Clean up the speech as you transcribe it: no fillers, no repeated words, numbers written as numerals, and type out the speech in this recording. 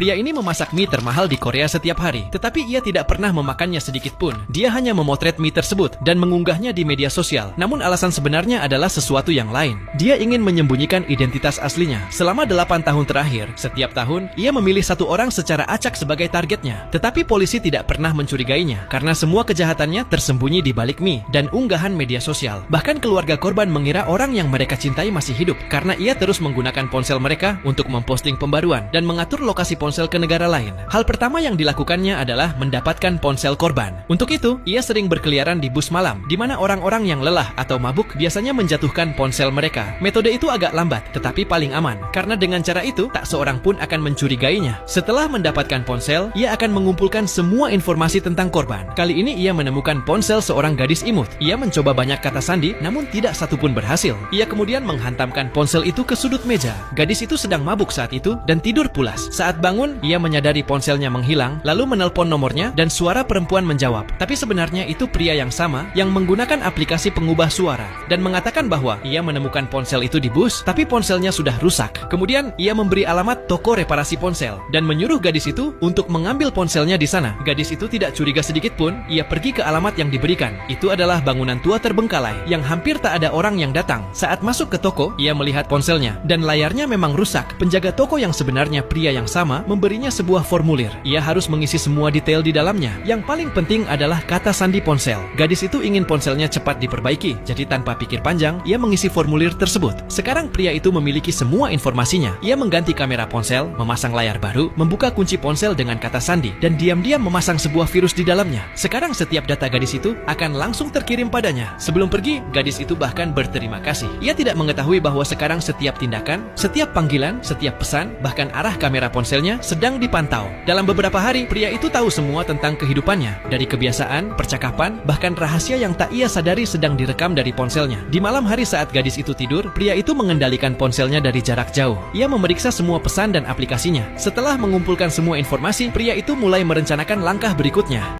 Pria ini memasak mie termahal di Korea setiap hari, tetapi ia tidak pernah memakannya sedikit pun. Dia hanya memotret mie tersebut dan mengunggahnya di media sosial. Namun alasan sebenarnya adalah sesuatu yang lain. Dia ingin menyembunyikan identitas aslinya. Selama 8 tahun terakhir, setiap tahun, ia memilih satu orang secara acak sebagai targetnya. Tetapi polisi tidak pernah mencurigainya, karena semua kejahatannya tersembunyi di balik mie dan unggahan media sosial. Bahkan keluarga korban mengira orang yang mereka cintai masih hidup, karena ia terus menggunakan ponsel mereka untuk memposting pembaruan dan mengatur lokasi ponsel ke negara lain. Hal pertama yang dilakukannya adalah mendapatkan ponsel korban. Untuk itu, ia sering berkeliaran di bus malam, di mana orang-orang yang lelah atau mabuk biasanya menjatuhkan ponsel mereka. Metode itu agak lambat, tetapi paling aman, karena dengan cara itu, tak seorang pun akan mencurigainya. Setelah mendapatkan ponsel, ia akan mengumpulkan semua informasi tentang korban. Kali ini ia menemukan ponsel seorang gadis imut. Ia mencoba banyak kata sandi, namun tidak satupun berhasil. Ia kemudian menghantamkan ponsel itu ke sudut meja. Gadis itu sedang mabuk saat itu dan tidur pulas. Saat bangun, ia menyadari ponselnya menghilang, lalu menelpon nomornya dan suara perempuan menjawab. Tapi sebenarnya itu pria yang sama yang menggunakan aplikasi pengubah suara dan mengatakan bahwa ia menemukan ponsel itu di bus, tapi ponselnya sudah rusak. Kemudian ia memberi alamat toko reparasi ponsel dan menyuruh gadis itu untuk mengambil ponselnya di sana. Gadis itu tidak curiga sedikit pun. Ia pergi ke alamat yang diberikan. Itu adalah bangunan tua terbengkalai yang hampir tak ada orang yang datang. Saat masuk ke toko, ia melihat ponselnya dan layarnya memang rusak. Penjaga toko yang sebenarnya pria yang sama memberinya sebuah formulir. Ia harus mengisi semua detail di dalamnya. Yang paling penting adalah kata sandi ponsel. Gadis itu ingin ponselnya cepat diperbaiki, jadi tanpa pikir panjang, ia mengisi formulir tersebut. Sekarang pria itu memiliki semua informasinya. Ia mengganti kamera ponsel, memasang layar baru, membuka kunci ponsel dengan kata sandi, dan diam-diam memasang sebuah virus di dalamnya. Sekarang setiap data gadis itu akan langsung terkirim padanya. Sebelum pergi, gadis itu bahkan berterima kasih. Ia tidak mengetahui bahwa sekarang setiap tindakan, setiap panggilan, setiap pesan, bahkan arah kamera ponselnya sedang dipantau. Dalam beberapa hari, pria itu tahu semua tentang kehidupannya, dari kebiasaan, percakapan, bahkan rahasia yang tak ia sadari sedang direkam dari ponselnya. Di malam hari saat gadis itu tidur, pria itu mengendalikan ponselnya dari jarak jauh. Ia memeriksa semua pesan dan aplikasinya. Setelah mengumpulkan semua informasi, pria itu mulai merencanakan langkah berikutnya.